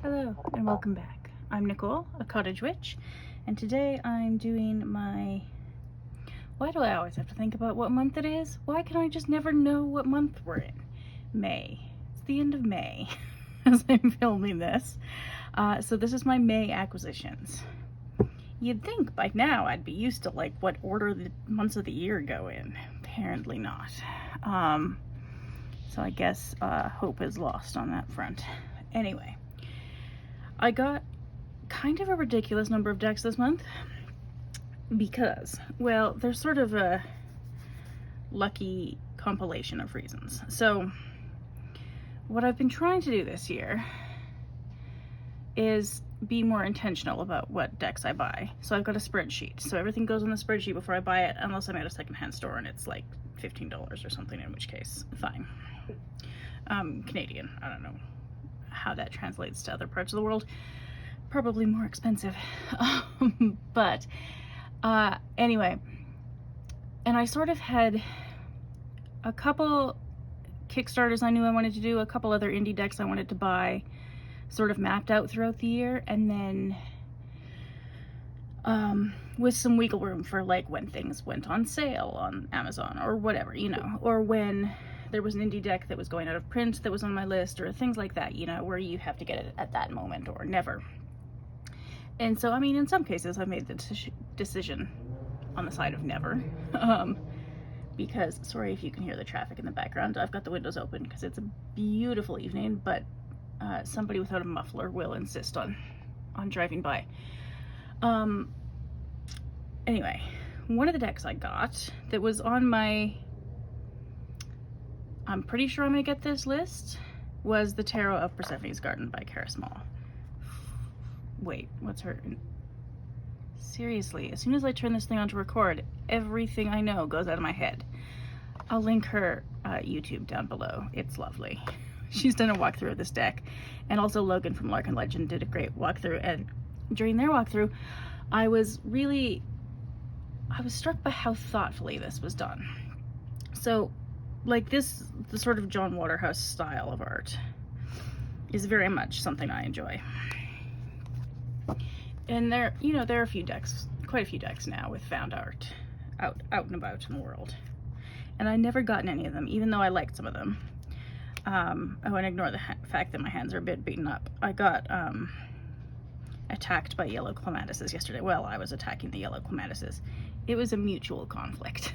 Hello and welcome back. I'm Nicole, a cottage witch, and today I'm doing my... Why do I always have to think about what month it is? Why can I just never know what month we're in? May. It's the end of May as I'm filming this. So this is my May acquisitions. You'd think by now I'd be used to like what order the months of the year go in. Apparently not. So I guess hope is lost on that front. Anyway. I got kind of a ridiculous number of decks this month because, well, there's sort of a lucky compilation of reasons. So what I've been trying to do this year is be more intentional about what decks I buy. So I've got a spreadsheet. So everything goes on the spreadsheet before I buy it, unless I'm at a secondhand store and it's like $15 or something, in which case, fine. Canadian, I don't know how that translates to other parts of the world. Probably more expensive. But anyway, and I sort of had a couple Kickstarters I knew I wanted to do, a couple other indie decks I wanted to buy, sort of mapped out throughout the year, and then with some wiggle room for like when things went on sale on Amazon or whatever, you know, or when there was an indie deck that was going out of print that was on my list, or things like that, you know, where you have to get it at that moment or never. And so, I mean, in some cases I made the decision on the side of never, because, sorry if you can hear the traffic in the background, I've got the windows open because it's a beautiful evening, but somebody without a muffler will insist on driving by. Anyway, one of the decks I got that was on my, I'm pretty sure I'm gonna get this list, was the Tarot of Persephone's Garden by Kara Small. Wait, what's her? Seriously, as soon as I turn this thing on to record, everything I know goes out of my head. I'll link her YouTube down below. It's lovely. She's done a walkthrough of this deck, and also Logan from Larkin Legend did a great walkthrough, and during their walkthrough, I was struck by how thoughtfully this was done. So, like this, the sort of John Waterhouse style of art is very much something I enjoy. And there, you know, there are a few decks, quite a few decks now with found art out and about in the world. And I never gotten any of them, even though I liked some of them. I want to ignore the fact that my hands are a bit beaten up. I got attacked by yellow clematises yesterday. Well, I was attacking the yellow clematises. It was a mutual conflict.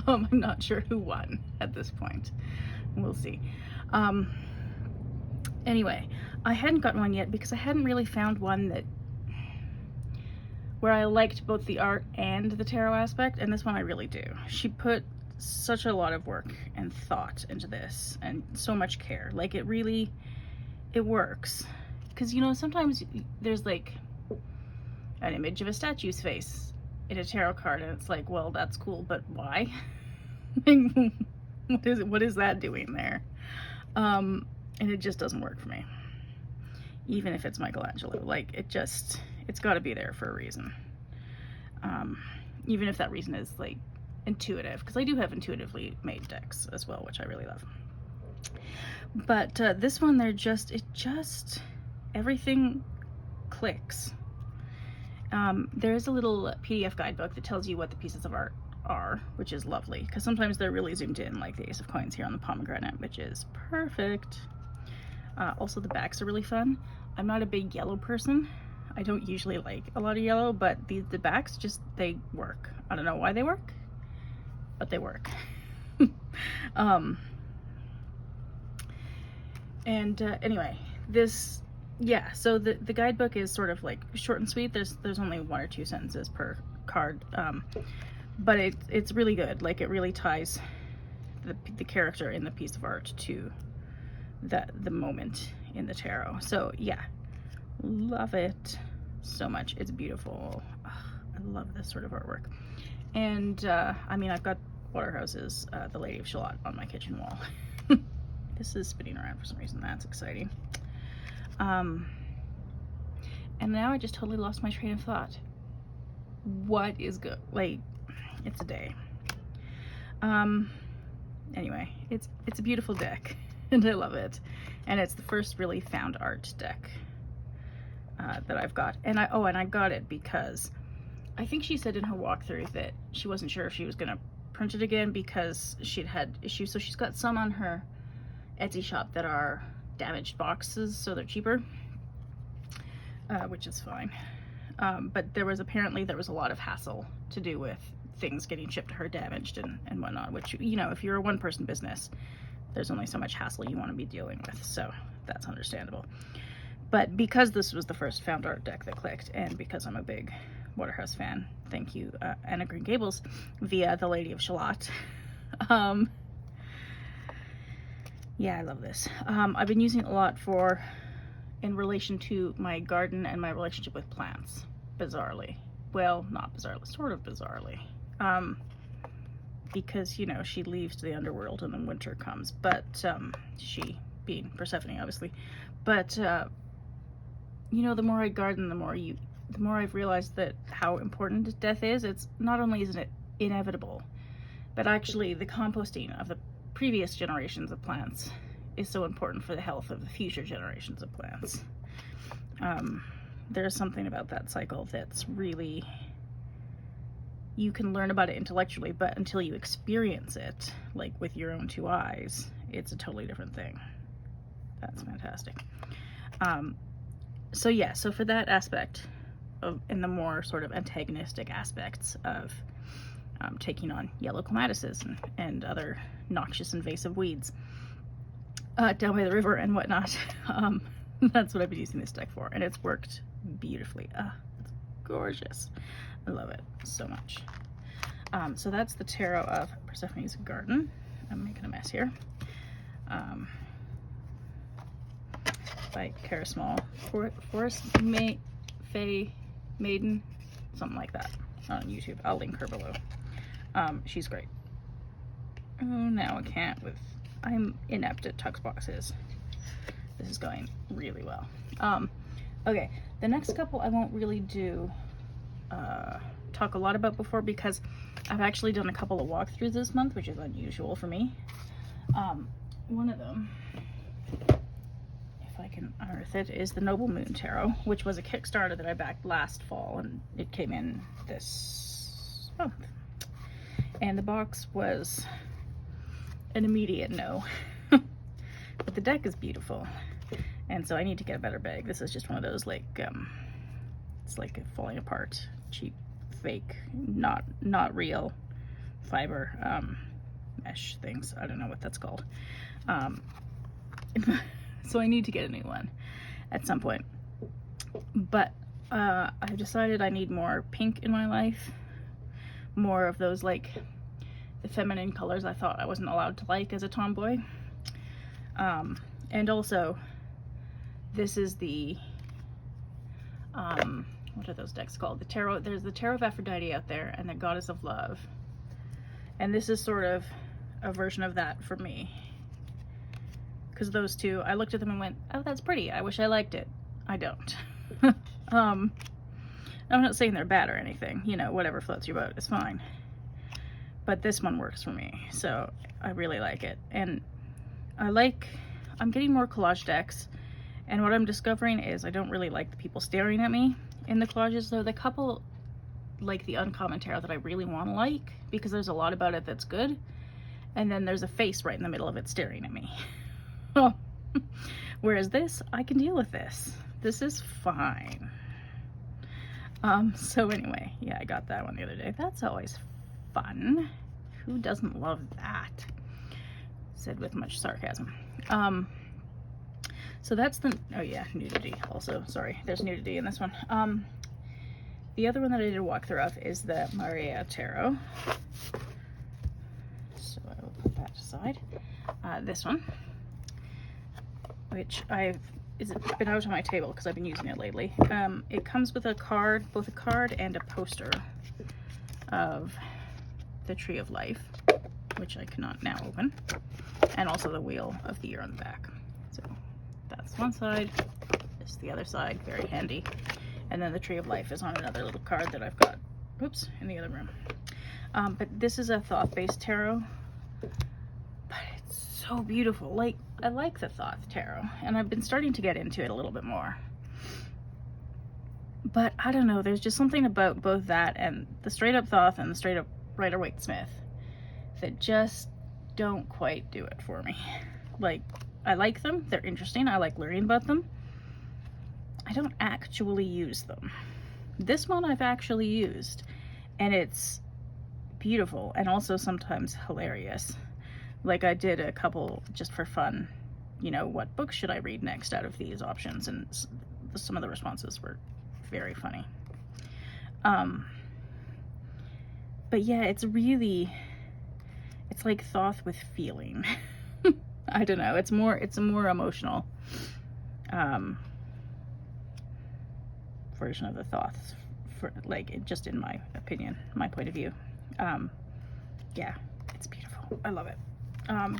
I'm not sure who won at this point. We'll see. Anyway, I hadn't gotten one yet because I hadn't really found one that where I liked both the art and the tarot aspect, and this one I really do. She put such a lot of work and thought into this, and so much care. Like, it really, it works. Because, you know, sometimes there's like an image of a statue's face in a tarot card, and it's like, well, that's cool, but why? What is that doing there? And it just doesn't work for me. Even if it's Michelangelo, like, it's got to be there for a reason. Even if that reason is like intuitive, because I do have intuitively made decks as well, which I really love. But this one, everything clicks. There's a little PDF guidebook that tells you what the pieces of art are, which is lovely, because sometimes they're really zoomed in, like the Ace of Coins here on the pomegranate, which is perfect. Also, the backs are really fun. I'm not a big yellow person. I don't usually like a lot of yellow, but the backs just, they work. I don't know why they work, but they work. Anyway, this, yeah, so the guidebook is sort of like short and sweet. There's only 1 or 2 sentences per card, but it's really good. Like, it really ties the character in the piece of art to the moment in the tarot. So yeah, love it so much. It's beautiful. Ugh, I love this sort of artwork. And I mean, I've got Waterhouse's The Lady of Shalott on my kitchen wall. This is spinning around for some reason. That's exciting. And now I just totally lost my train of thought. What is good? Like, it's a day. Anyway, it's a beautiful deck and I love it. And it's the first really found art deck that I've got. And I got it because I think she said in her walkthrough that she wasn't sure if she was gonna print it again because she'd had issues. So she's got some on her Etsy shop that are damaged boxes, so they're cheaper, which is fine. But there was a lot of hassle to do with things getting shipped to her damaged and whatnot, which, you know, if you're a one-person business, there's only so much hassle you want to be dealing with, so that's understandable. But because this was the first found art deck that clicked, and because I'm a big Waterhouse fan, thank you, Anna Green Gables, via the Lady of Shalott. Yeah, I love this. I've been using it a lot in relation to my garden and my relationship with plants, bizarrely. Well, not bizarrely, sort of bizarrely. Because, you know, she leaves the underworld and then winter comes, but she being Persephone, obviously. But you know, the more I garden, the more I've realized that how important death is. It's not only isn't it inevitable, but actually the composting of the previous generations of plants is so important for the health of the future generations of plants. There's something about that cycle that's really, you can learn about it intellectually, but until you experience it, like with your own two eyes, it's a totally different thing. That's fantastic. So yeah, so for that aspect and the more sort of antagonistic aspects of taking on yellow clematis and other noxious invasive weeds down by the river and whatnot, that's what I've been using this deck for, and it's worked beautifully. It's gorgeous. I love it so much. So that's the tarot of Persephone's Garden. I'm making a mess here. By Cara Small, Forest Fae Maiden, something like that, on YouTube. I'll link her below. She's great. Oh, now I can't I'm inept at tux boxes. This is going really well. Okay, the next couple I won't really talk a lot about before because I've actually done a couple of walkthroughs this month, which is unusual for me. One of them, if I can unearth it, is the Noble Moon Tarot, which was a Kickstarter that I backed last fall, and it came in this month. And the box was an immediate no. But the deck is beautiful, and so I need to get a better bag. This is just one of those, like, it's like falling apart, cheap, fake, not real fiber mesh things. I don't know what that's called. So I need to get a new one at some point. But I've decided I need more pink in my life, more of those, like, the feminine colors I thought I wasn't allowed to like as a tomboy. And also, this is the what are those decks called? The tarot. There's the Tarot of Aphrodite out there, and the Goddess of Love, and this is sort of a version of that for me, because those two, I looked at them and went, oh, that's pretty, I wish I liked it. I don't. I'm not saying they're bad or anything, you know, whatever floats your boat is fine, but this one works for me, so I really like it. And I'm getting more collage decks, and what I'm discovering is I don't really like the people staring at me in the collages. Though the couple, like the Uncommon Tarot, that I really want to like, because there's a lot about it that's good, and then there's a face right in the middle of it staring at me. Whereas this, I can deal with this. This is fine. So anyway, yeah, I got that one the other day. That's always fun. Who doesn't love that? Said with much sarcasm. So that's the, oh yeah, nudity also, sorry, there's nudity in this one. The other one that I did a walkthrough of is the Maria Tarot. So I will put that aside. This one, which it's been out on my table because I've been using it lately. It comes with a card, both a card and a poster of the Tree of Life, which I cannot now open, and also the Wheel of the Year on the back. So that's one side, this is the other side, very handy. And then the Tree of Life is on another little card that I've got, oops, in the other room. But this is a Thoth-based tarot, but it's so beautiful. Like, I like the Thoth tarot, and I've been starting to get into it a little bit more. But I don't know, there's just something about both that and the Straight Up Thoth and the Straight Up Rider-Waite-Smith that just don't quite do it for me. Like, I like them, they're interesting, I like learning about them. I don't actually use them. This one I've actually used, and it's beautiful and also sometimes hilarious. Like, I did a couple just for fun, you know, what books should I read next out of these options, and some of the responses were very funny. But yeah, it's like Thoth with feeling. I don't know, it's a more emotional version of the Thoths, for like, just in my opinion, my point of view. Yeah, it's beautiful, I love it.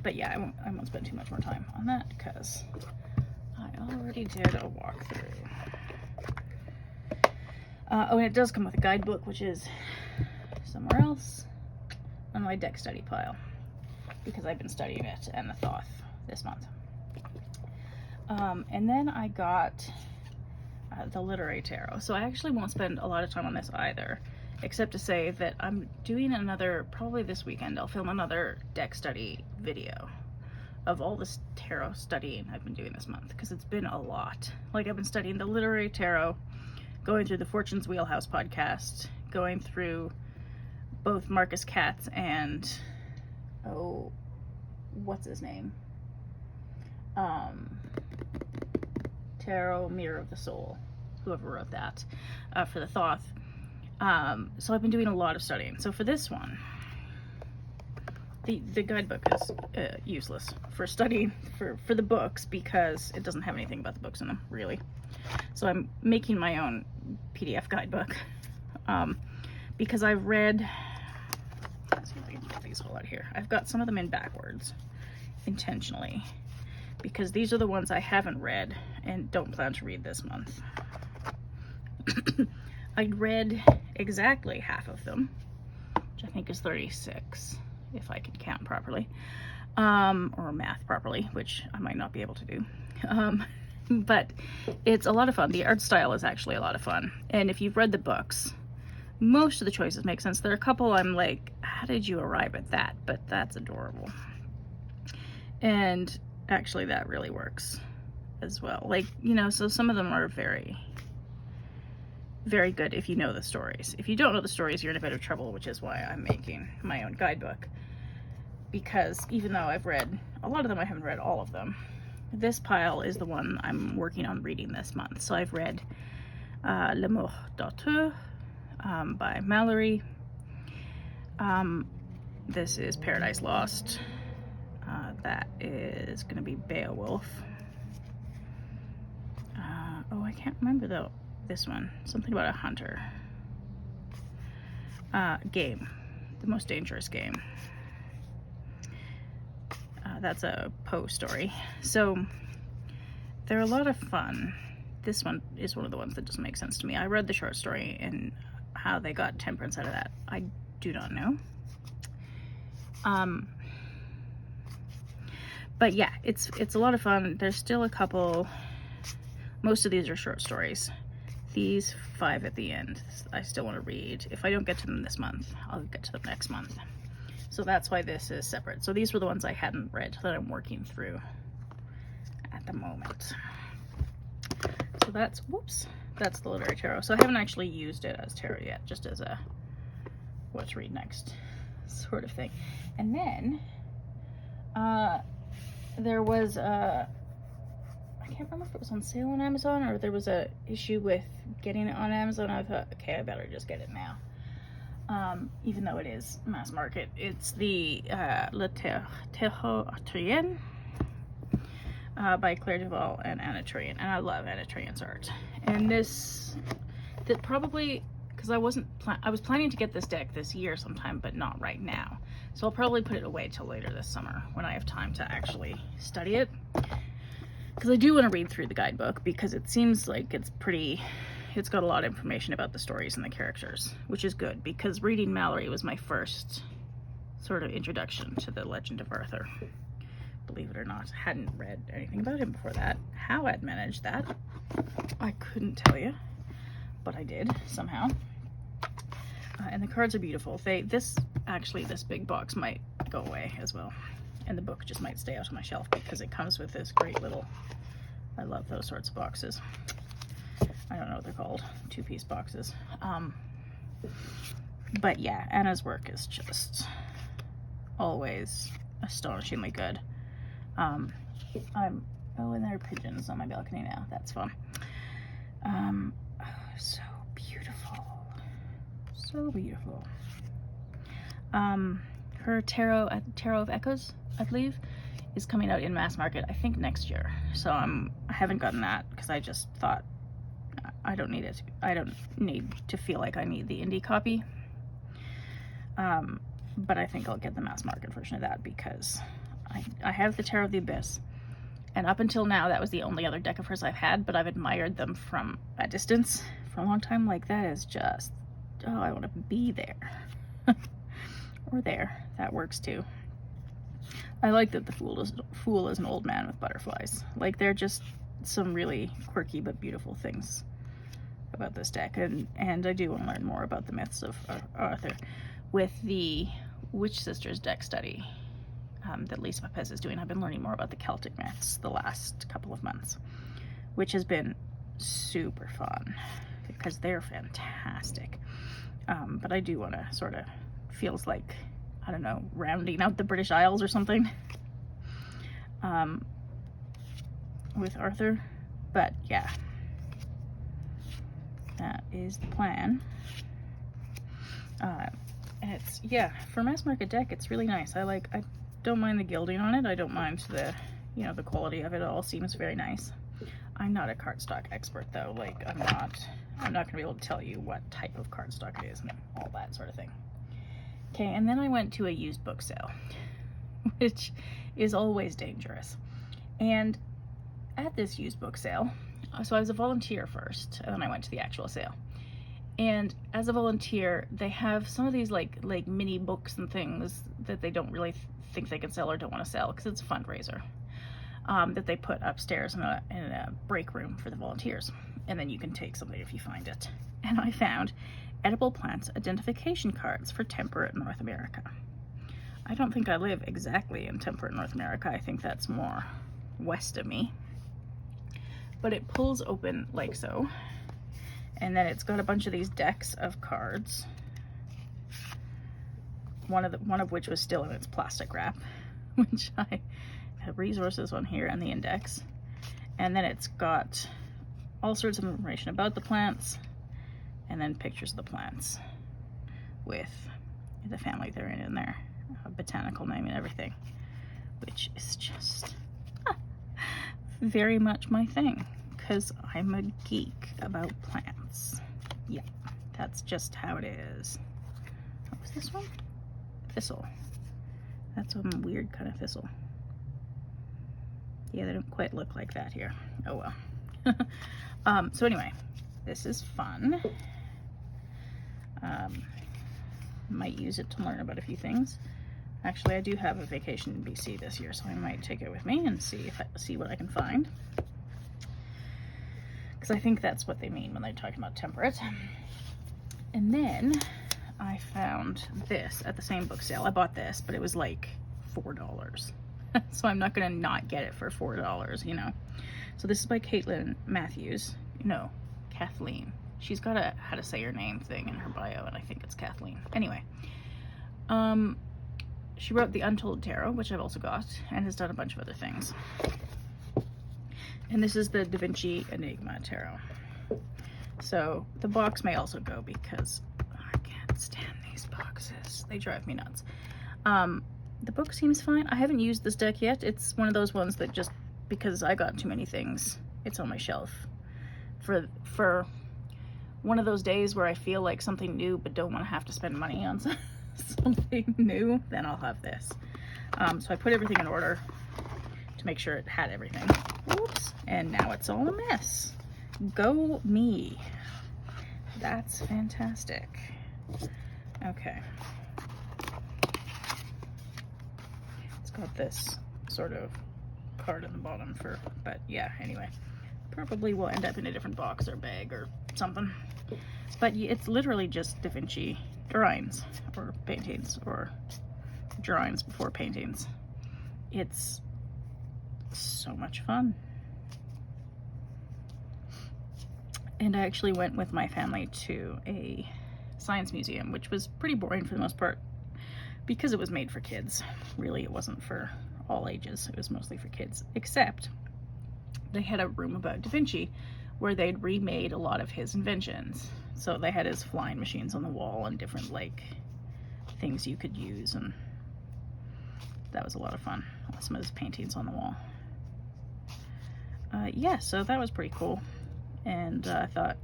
But yeah, I won't spend too much more time on that because I already did a walkthrough. Oh, and it does come with a guidebook, which is somewhere else on my deck study pile, because I've been studying it and the Thoth this month. And then I got the Literary Tarot. So I actually won't spend a lot of time on this either, except to say that I'm doing another, probably this weekend, I'll film another deck study video of all this tarot studying I've been doing this month, because it's been a lot. Like, I've been studying the Literary Tarot, going through the Fortune's Wheelhouse podcast, going through both Marcus Katz and, oh, what's his name? Tarot Mirror of the Soul, whoever wrote that, for the Thoth. So I've been doing a lot of studying. So for this one, the guidebook is useless for studying for the books, because it doesn't have anything about the books in them, really. So I'm making my own PDF guidebook, because I've read, let's see if I can get these all out here. I've got some of them in backwards, intentionally, because these are the ones I haven't read and don't plan to read this month. I read exactly half of them, which I think is 36, if I can count properly, or math properly, which I might not be able to do. But it's a lot of fun. The art style is actually a lot of fun. And if you've read the books, most of the choices make sense. There are a couple I'm like, how did you arrive at that? But that's adorable. And actually that really works as well. Like, you know, so some of them are very, very good if you know the stories. If you don't know the stories, you're in a bit of trouble, which is why I'm making my own guidebook. Because even though I've read a lot of them, I haven't read all of them. This pile is the one I'm working on reading this month. So I've read L'amour d'auteur by Mallory. This is Paradise Lost. That is going to be Beowulf. Oh, I can't remember though. This one, something about a hunter. Game, The Most Dangerous Game. That's a Poe story. So they're a lot of fun. This one is one of the ones that doesn't make sense to me. I read the short story, and how they got temperance out of that, I do not know. But yeah, it's a lot of fun. There's still a couple. Most of these are short stories. These 5 at the end, I still want to read. If I don't get to them this month, I'll get to them next month. So that's why this is separate. So these were the ones I hadn't read that I'm working through at the moment. So that's, whoops, that's the Literary Tarot. So I haven't actually used it as tarot yet, just as a what to read next sort of thing. And then there was I can't remember if it was on sale on Amazon or there was a issue with getting it on Amazon. I thought, okay, I better just get it now. Even though it is mass market. It's the Le Terreau Arthurien by Claire Duval and Anna Turian. And I love Anna Turian's art. And this, that probably, because I was planning to get this deck this year sometime, but not right now. So I'll probably put it away till later this summer when I have time to actually study it. Because I do want to read through the guidebook, because it seems like it's got a lot of information about the stories and the characters, which is good, because reading Mallory was my first sort of introduction to the Legend of Arthur. Believe it or not, hadn't read anything about him before that. How I'd managed that, I couldn't tell you. but I did somehow. And the cards are beautiful. This big box might go away as well, and the book just might stay out on my shelf because it comes with this great little, I love those sorts of boxes. I don't know what they're called, 2-piece boxes. But yeah, Anna's work is just always astonishingly good. Oh, and there are pigeons on my balcony now. That's fun. Oh, so beautiful. So beautiful. Her Tarot of Echoes, I believe, is coming out in mass market, I think next year. So I haven't gotten that because I just thought I don't need it. I don't need to feel like I need the indie copy. But I think I'll get the mass market version of that because I have the Tarot of the Abyss, and up until now that was the only other deck of hers I've had, but I've admired them from a distance for a long time. Like, that is just, oh, I want to be there. Or there. That works too. I like that the Fool is an old man with butterflies. Like, they're just some really quirky but beautiful things about this deck, and I do want to learn more about the myths of Arthur with the Witch Sisters deck study that Lisa Pepez is doing. I've been learning more about the Celtic myths the last couple of months, which has been super fun because they're fantastic. But I do want to sort of, feels like, I don't know, rounding out the British Isles or something with Arthur. But yeah, that is the plan. And it's, yeah, for mass market deck, it's really nice. I don't mind the gilding on it. I don't mind the, you know, the quality of it. All seems very nice. I'm not a cardstock expert though. Like, I'm not gonna be able to tell you what type of cardstock it is and all that sort of thing. Okay, and then I went to a used book sale, which is always dangerous. And at this used book sale, so I was a volunteer first, and then I went to the actual sale. And as a volunteer, they have some of these like mini books and things that they don't really think they can sell or don't want to sell because it's a fundraiser, that they put upstairs in a break room for the volunteers. And then you can take something if you find it. And I found edible plants identification cards for Temperate North America. I don't think I live exactly in Temperate North America. I think that's more west of me. But it pulls open like so. And then it's got a bunch of these decks of cards. One of which was still in its plastic wrap, which I have resources on here and the index. And then it's got all sorts of information about the plants, and then pictures of the plants with the family they're in there, a botanical name and everything, which is just very much my thing because I'm a geek about plants. Yeah, that's just how it is. What was this one? Thistle. That's some weird kind of thistle. Yeah, they don't quite look like that here. Oh well. So anyway, this is fun. Might use it to learn about a few things. Actually, I do have a vacation in BC this year, so I might take it with me and see what I can find. Because I think that's what they mean when they're talking about Temperate. And then I found this at the same book sale. I bought this, but it was like $4. So I'm not gonna not get it for $4, you know. So this is by Caitlin Matthews. No, Kathleen. She's got a how to say her name thing in her bio, and I think it's Kathleen. Anyway, she wrote The Untold Tarot, which I've also got, and has done a bunch of other things. And this is the Da Vinci Enigma Tarot. So the box may also go because I can't stand these boxes. They drive me nuts. The book seems fine. I haven't used this deck yet. It's one of those ones that just because I got too many things, it's on my shelf. For one of those days where I feel like something new but don't want to have to spend money on something new, then I'll have this. So I put everything in order to make sure it had everything. Oops. And now it's all a mess. Go me. That's fantastic. Okay. It's got this sort of card in the bottom but yeah, anyway. Probably will end up in a different box or bag or something. But it's literally just Da Vinci drawings or paintings, or drawings before paintings. It's so much fun. And I actually went with my family to a science museum, which was pretty boring for the most part because it was made for kids. Really, it wasn't for all ages. It was mostly for kids, except they had a room about Da Vinci where they'd remade a lot of his inventions. So they had his flying machines on the wall and different like things you could use, and that was a lot of fun. Some of his paintings on the wall. Yeah, so that was pretty cool. And I thought,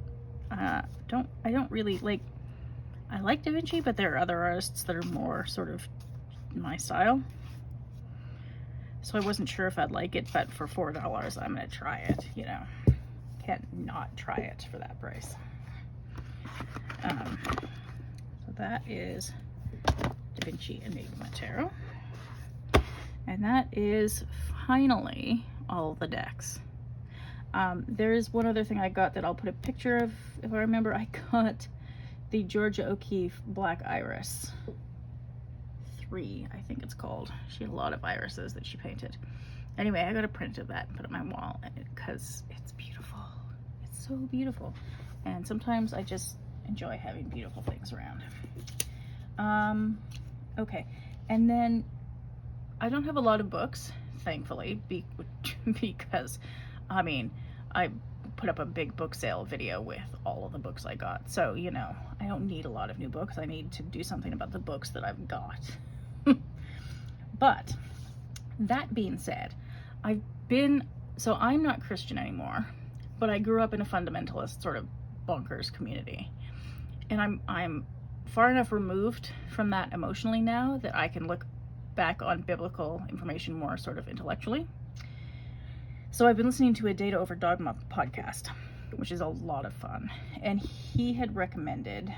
I don't really like, I like Da Vinci, but there are other artists that are more sort of my style. So I wasn't sure if I'd like it, but for $4, I'm gonna try it, you know. Can't not try it for that price. So that is Da Vinci Enigma Tarot. And that is finally all the decks. There is one other thing I got that I'll put a picture of if I remember. I got the Georgia O'Keeffe Black Iris 3, I think it's called. She had a lot of irises that she painted. Anyway, I got a print of that and put it on my wall because it's beautiful. It's so beautiful. And sometimes I just enjoy having beautiful things around. Okay, and then I don't have a lot of books, thankfully, because I mean, I put up a big book sale video with all of the books I got. So, you know, I don't need a lot of new books. I need to do something about the books that I've got. But that being said, so I'm not Christian anymore, but I grew up in a fundamentalist sort of bonkers community. And I'm far enough removed from that emotionally now that I can look back on biblical information more sort of intellectually. So I've been listening to a Data Over Dogma podcast, which is a lot of fun. And he had recommended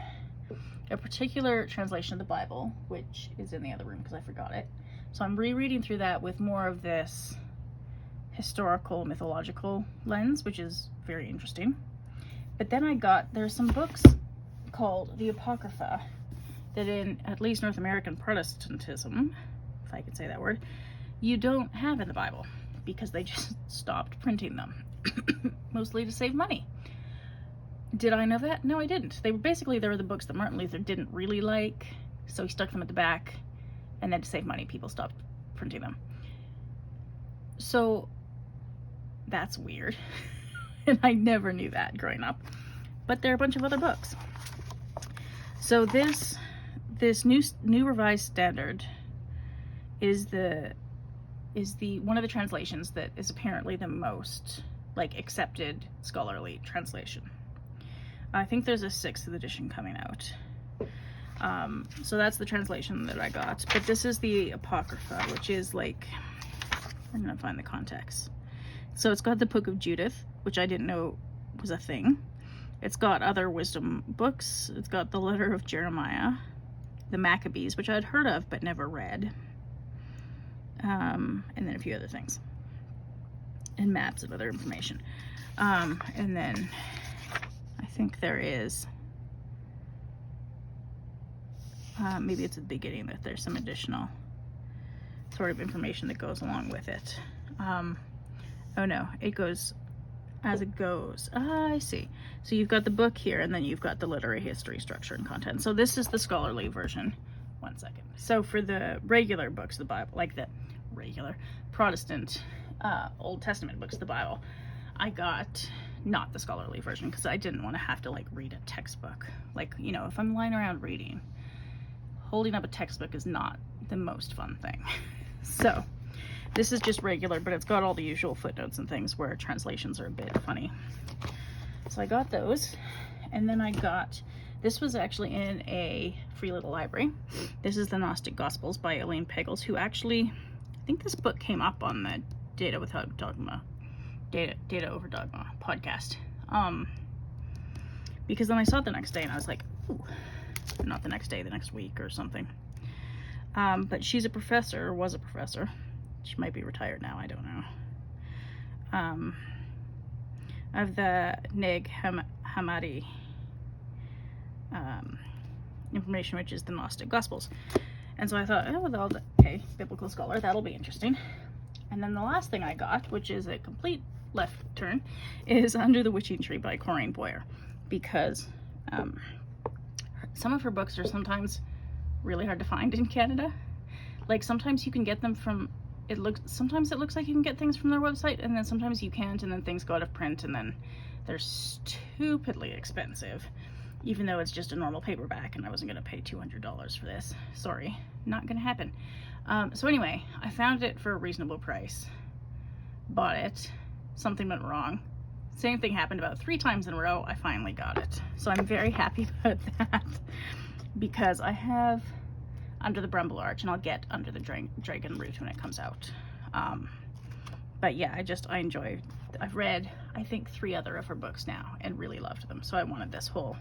a particular translation of the Bible, which is in the other room because I forgot it. So I'm rereading through that with more of this historical, mythological lens, which is very interesting. But then there's some books called the Apocrypha that in at least North American Protestantism, if I could say that word, you don't have in the Bible, because they just stopped printing them, mostly to save money. Did I know that? No, I didn't. They were the books that Martin Luther didn't really like, so he stuck them at the back, and then to save money, people stopped printing them. So that's weird, and I never knew that growing up. But there are a bunch of other books. So this new revised standard is one of the translations that is apparently the most like accepted scholarly translation. I think there's a 6th edition coming out. So that's the translation that I got. But this is the Apocrypha, which is like, I'm gonna find the context. So it's got the Book of Judith, which I didn't know was a thing. It's got other wisdom books. It's got the Letter of Jeremiah, the Maccabees, which I'd heard of but never read. And then a few other things. And maps and other information. And then I think there is, maybe it's at the beginning that there's some additional sort of information that goes along with it. Oh no, it goes as it goes. I see. So you've got the book here, and then you've got the literary history, structure, and content. So this is the scholarly version. One second. So for the regular books of the Bible, like the regular Protestant Old Testament books of the Bible, I got not the scholarly version because I didn't want to have to like read a textbook. Like, you know, if I'm lying around reading, holding up a textbook is not the most fun thing. So this is just regular, but it's got all the usual footnotes and things where translations are a bit funny. So I got those, and then this was actually in a free little library. This is the Gnostic Gospels by Elaine Pagels, who actually, I think this book came up on the Data Over Dogma podcast. Because then I saw it the next day and I was like, ooh, not the next day, the next week or something. But she's a professor, or was a professor. She might be retired now, I don't know. Of the Nag Hammadi information, which is the Gnostic Gospels. And so I thought, oh, well, okay, Biblical Scholar, that'll be interesting. And then the last thing I got, which is a complete left turn, is Under the Witching Tree by Corinne Boyer, because some of her books are sometimes really hard to find in Canada. Like, sometimes you can get them from, sometimes it looks like you can get things from their website, and then sometimes you can't, and then things go out of print, and then they're stupidly expensive, even though it's just a normal paperback, and I wasn't going to pay $200 for this. Sorry, not going to happen. So anyway, I found it for a reasonable price, bought it, something went wrong. Same thing happened about 3 times in a row. I finally got it. So I'm very happy about that, because I have Under the Bramble Arch, and I'll get Under the Dragon Root when it comes out. But yeah, I've read, I think, 3 other of her books now and really loved them. So I wanted this whole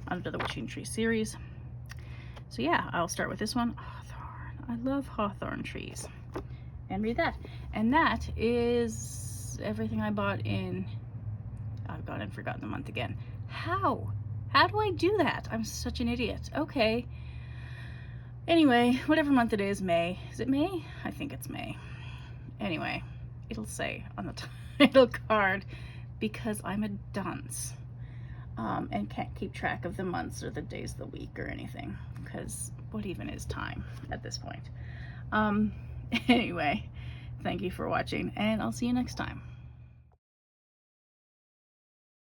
Under the Witching Tree series. So yeah, I'll start with this one. Hawthorn. I love hawthorn trees. And read that. And that is everything I bought in, I've gone and forgotten the month again. How do I do that? I'm such an idiot. Okay. Anyway, whatever month it is, May. Is it May? I think it's May. Anyway, it'll say on the title card, because I'm a dunce and can't keep track of the months or the days of the week or anything, because what even is time at this point? Anyway, thank you for watching, and I'll see you next time.